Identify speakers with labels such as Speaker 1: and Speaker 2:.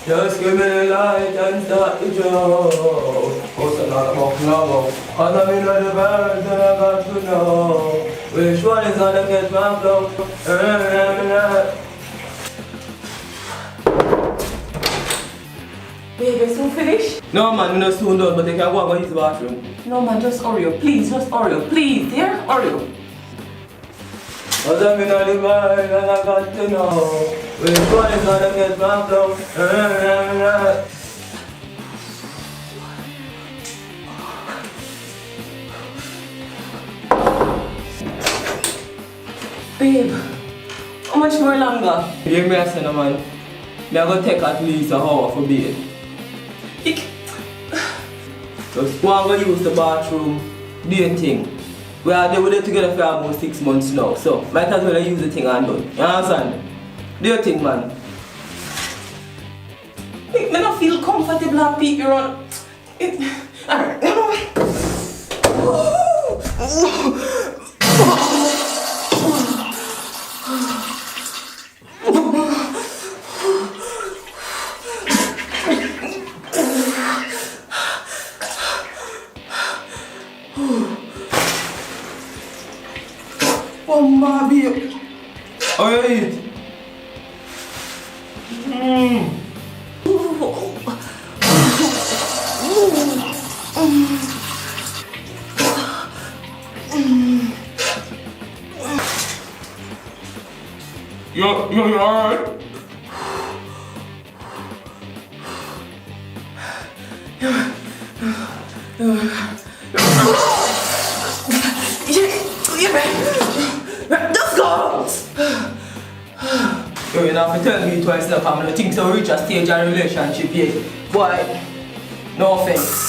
Speaker 1: Just give me the light and start the show. What's another box now? Cause I'm in the birds and I got to know which one is gonna catch my flow.
Speaker 2: Babe, you soon finished?
Speaker 1: No man, you're not soon done, but you can go and use the bathroom.
Speaker 2: No man, just hurry up, please, just hurry up, please, dear, hurry up.
Speaker 1: Cause I'm in the birds and I got to know which one is gonna catch my flow.
Speaker 2: Babe, how much more longer?
Speaker 1: Give me a second, man. I'm gonna take at least an hour for bed. Just go and go use the bathroom, do your thing. We are there together for almost 6 months now, so might as well use the thing and done. You understand? Do your thing, man.
Speaker 2: I don't feel comfortable and beat you on. Alright,
Speaker 1: oh my babe. How you eat? You alright?
Speaker 2: Let's go!
Speaker 1: Yo, you have to tell me twice now, I'm gonna think so reach a stage of relationship yet. Boy, no offense.